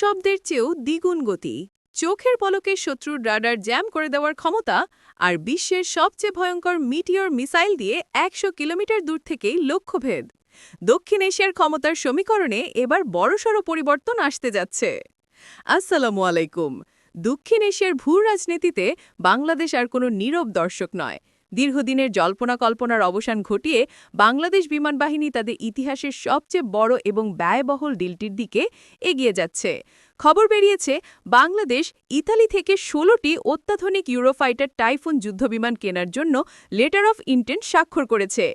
শব্দের চেয়েও দ্বিগুণ গতি, চোখের পলকে শত্রুর রাডার জ্যাম করে দেওয়ার ক্ষমতা, আর বিশ্বের সবচেয়ে ভয়ঙ্কর মিটিওর মিসাইল দিয়ে ১০০ কিলোমিটার দূর থেকেই লক্ষ্যভেদ। দক্ষিণ এশিয়ার ক্ষমতার সমীকরণে এবার বড়সড় পরিবর্তন আসতে যাচ্ছে। আসসালামু আলাইকুম। দক্ষিণ এশিয়ার ভূ রাজনীতিতে বাংলাদেশ আর কোনো নীরব দর্শক নয়। দীর্ঘদিনের জল্পনা কল্পনার অবসান ঘটিয়ে বাংলাদেশ বিমান বাহিনী তাদের ইতিহাসের সবচেয়ে বড় এবং ব্যয়বহুল ডিলটির দিকে এগিয়ে যাচ্ছে। খবর বেরিয়েছে, বাংলাদেশ ইতালি থেকে ১৬টি অত্যাধুনিক ইউরোফাইটার টাইফুন যুদ্ধবিমান কেনার জন্য লেটার অফ ইন্টেন্ট স্বাক্ষর করেছে।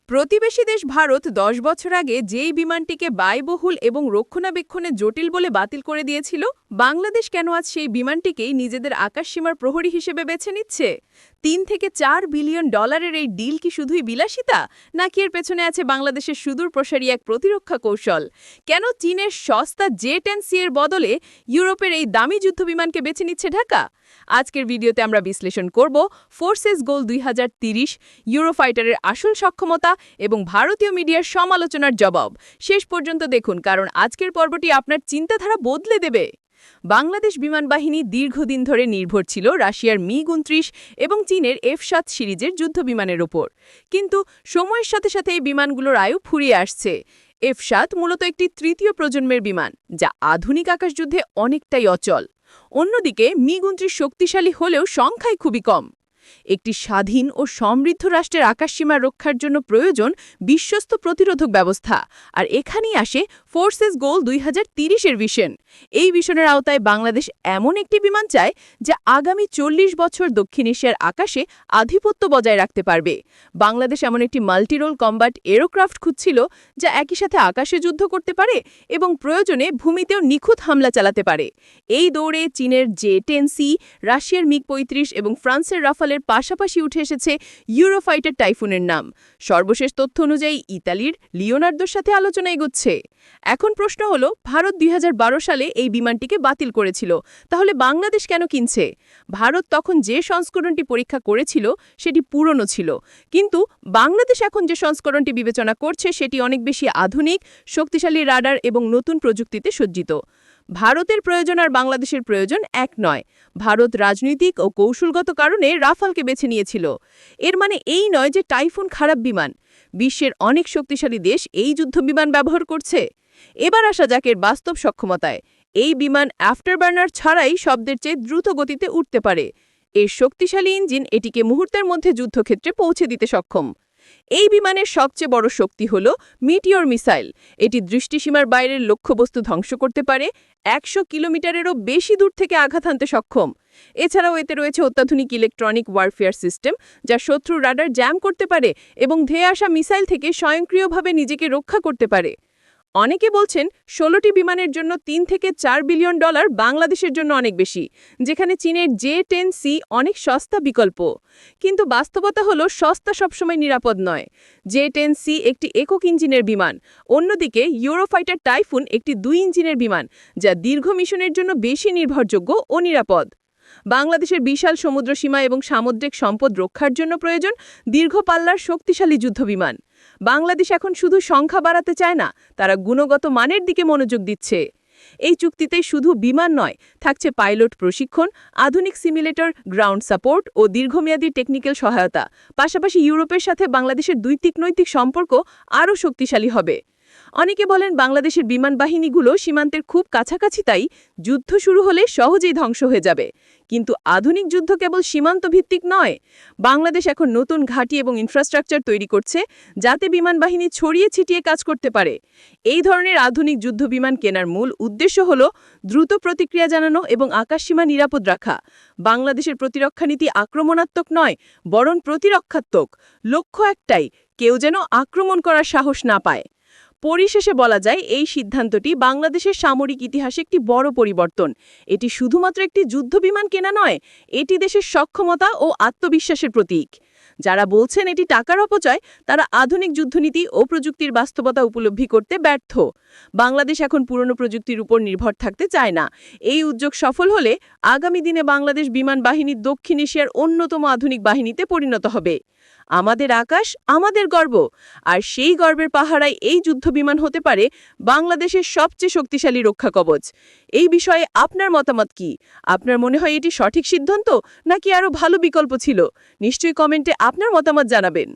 প্রতিবেশী দেশ ভারত ১০ বছর আগে যেই বিমানটিকে ব্যয়বহুল এবং রক্ষণাবেক্ষণে জটিল বলে বাতিল করে দিয়েছিল, বাংলাদেশ কেন আজ সেই বিমানটিকেই নিজেদের আকাশসীমার প্রহরী হিসেবে বেছে নিচ্ছে? ৩ থেকে ৪ বিলিয়ন ডলারের এই ডিল কি শুধুই বিলাসিতা, নাকি এর পেছনে আছে বাংলাদেশের সুদূর প্রসারী এক প্রতিরক্ষা কৌশল? কেন চীনের সস্তা জে-10সি এর বদলে ইউরোপের এই দামি যুদ্ধবিমানকে বেছে নিচ্ছে ঢাকা? আজকের ভিডিওতে আমরা বিশ্লেষণ করব ফোর্সেস গোল ২০৩০, ইউরোফাইটারের আসল সক্ষমতা এবং ভারতীয় মিডিয়ার সমালোচনার জবাব। শেষ পর্যন্ত দেখুন, কারণ আজকের পর্বটি আপনার চিন্তাধারা বদলে দেবে। বাংলাদেশ বিমান বাহিনী দীর্ঘদিন ধরে নির্ভর ছিল রাশিয়ার মিগ-২৯ এবং চীনের F-7 সিরিজের যুদ্ধবিমানের ওপর। কিন্তু সময়ের সাথে সাথে এই বিমানগুলোর আয়ু ফুরিয়ে আসছে। F-7 মূলত একটি তৃতীয় প্রজন্মের বিমান, যা আধুনিক আকাশযুদ্ধে অনেকটাই অচল। অন্যদিকে মিগ-২৯ শক্তিশালী হলেও সংখ্যায় খুবই কম। একটি স্বাধীন ও সমৃদ্ধ রাষ্ট্রের আকাশসীমা রক্ষার জন্য প্রয়োজন বিশ্বস্ত প্রতিরোধক ব্যবস্থা, আর এখানেই আসে ফোর্সেস গোল ২০৩০-এর ভিশন। এই ভিশনের আওতায় বাংলাদেশ এমন একটি বিমান চায় যা আগামী ৪০ বছর দক্ষিণ এশিয়ার আকাশে আধিপত্য বজায় রাখতে পারবে। বাংলাদেশ এমন একটি মাল্টিরোল কম্ব্যাট এরোক্রাফট খুঁজছিল, যা একই সাথে আকাশে যুদ্ধ করতে পারে এবং প্রয়োজনে ভূমিতেও নিখুঁত হামলা চালাতে পারে। এই দৌড়ে চীনের জে-10সি, রাশিয়ার মিগ-৩৫ এবং ফ্রান্সের রাফালের পাশাপাশি উঠে এসেছে ইউরোফাইটার টাইফুনের নাম। সর্বশেষ তথ্য অনুযায়ী ইতালির লিওনার্দোর সাথে আলোচনা এগোচ্ছে। এখন প্রশ্ন হলো, ভারত ২০১২ সালে এই বিমানটিকে বাতিল করেছিল, তাহলে বাংলাদেশ কেন কিনছে? ভারত তখন যে সংস্করণটি পরীক্ষা করেছিল সেটি পুরনো ছিল, কিন্তু বাংলাদেশ এখন যে সংস্করণটি বিবেচনা করছে সেটি অনেক বেশি আধুনিক, শক্তিশালী রাডার এবং নতুন প্রযুক্তিতে সজ্জিত। ভারতের প্রয়োজন আর বাংলাদেশের প্রয়োজন এক নয়। ভারত রাজনৈতিক ও কৌশলগত কারণে রাফালকে বেছে নিয়েছিল। এর মানে এই নয় যে টাইফুন খারাপ বিমান। বিশ্বের অনেক শক্তিশালী দেশ এই যুদ্ধবিমান ব্যবহার করছে। এবার আসা যাক এর বাস্তব সক্ষমতায়। এই বিমান আফটারবার্নার ছাড়াই শব্দের চেয়ে দ্রুত গতিতে উঠতে পারে। এর শক্তিশালী ইঞ্জিন এটিকে মুহূর্তের মধ্যে যুদ্ধক্ষেত্রে পৌঁছে দিতে সক্ষম। এই বিমানের সবচেয়ে বড় শক্তি হল মিটিওর মিসাইল। এটি দৃষ্টিসীমার বাইরের লক্ষ্যবস্তু ধ্বংস করতে পারে, ১০০ কিলোমিটারেরও বেশি দূর থেকে আঘাত হানতে সক্ষম। এছাড়াও এতে রয়েছে অত্যাধুনিক ইলেকট্রনিক ওয়ারফেয়ার সিস্টেম, যা শত্রুর রাডার জ্যাম করতে পারে এবং ধেয়ে আসা মিসাইল থেকে স্বয়ংক্রিয়ভাবে নিজেকে রক্ষা করতে পারে। অনেকে বলছেন ১৬টি বিমানের জন্য ৩ থেকে ৪ বিলিয়ন ডলার বাংলাদেশের জন্য অনেক বেশি, যেখানে চীনের জে-10সি অনেক সস্তা বিকল্প। কিন্তু বাস্তবতা হলো, সস্তা সবসময় নিরাপদ নয়। জে-10সি একটি একক ইঞ্জিনের বিমান, অন্যদিকে ইউরোফাইটার টাইফুন একটি ২ ইঞ্জিনের বিমান, যা দীর্ঘ মিশনের জন্য বেশি নির্ভরযোগ্য ও নিরাপদ। বাংলাদেশের বিশাল সমুদ্রসীমা এবং সামুদ্রিক সম্পদ রক্ষার জন্য প্রয়োজন দীর্ঘ পাল্লার শক্তিশালী যুদ্ধবিমান। বাংলাদেশ এখন শুধু সংখ্যা বাড়াতে চায় না, তারা গুণগত মানের দিকে মনোযোগ দিচ্ছে। এই চুক্তিতে শুধু বিমান নয়, থাকছে পাইলট প্রশিক্ষণ, আধুনিক সিমুলেটর, গ্রাউন্ড সাপোর্ট ও দীর্ঘমেয়াদী টেকনিক্যাল সহায়তা। পাশাপাশি ইউরোপের সাথে বাংলাদেশের দ্বৈতিক সম্পর্ক আরও শক্তিশালী হবে। অনেকে বলেন বাংলাদেশের বিমান বাহিনীগুলো সীমান্তের খুব কাছাকাছি, তাই যুদ্ধ শুরু হলে সহজেই ধ্বংস হয়ে যাবে। কিন্তু আধুনিক যুদ্ধ কেবল সীমান্ত ভিত্তিক নয়। বাংলাদেশ এখন নতুন ঘাঁটি এবং ইনফ্রাস্ট্রাকচার তৈরি করছে, যাতে বিমান বাহিনী ছড়িয়ে ছিটিয়ে কাজ করতে পারে। এই ধরনের আধুনিক যুদ্ধবিমান কেনার মূল উদ্দেশ্য হল দ্রুত প্রতিক্রিয়া জানানো এবং আকাশসীমা নিরাপদ রাখা। বাংলাদেশের প্রতিরক্ষা নীতি আক্রমণাত্মক নয়, বরং প্রতিরক্ষাত্মক। লক্ষ্য একটাই, কেউ যেন আক্রমণ করার সাহস না পায়। পরিশেষে বলা যায়, এই সিদ্ধান্তটি বাংলাদেশের সামরিক ইতিহাসে একটি বড় পরিবর্তন। এটি শুধুমাত্র একটি যুদ্ধবিমান কেনা নয়, এটি দেশের সক্ষমতা ও আত্মবিশ্বাসের প্রতীক। যারা বলছেন এটি টাকার অপচয়, তারা আধুনিক যুদ্ধনীতি ও প্রযুক্তির বাস্তবতা উপলব্ধি করতে ব্যর্থ। বাংলাদেশ এখন পুরনো প্রযুক্তির উপর নির্ভর থাকতে চায় না। এই উদ্যোগ সফল হলে আগামী দিনে বাংলাদেশ বিমান বাহিনী দক্ষিণ এশিয়ার অন্যতম আধুনিক বাহিনীতে পরিণত হবে। আমাদের আকাশ আমাদের গর্ব, আর সেই গর্বের পাহারায় এই যুদ্ধবিমান হতে পারে বাংলাদেশের সবচেয়ে শক্তিশালী রক্ষা কবচ। এই বিষয়ে আপনার মতামত কি? আপনার মনে হয় এটি সঠিক সিদ্ধান্ত নাকি আরও ভালো বিকল্প ছিল? নিশ্চয়ই কমেন্টে আপনার মতামত জানাবেন।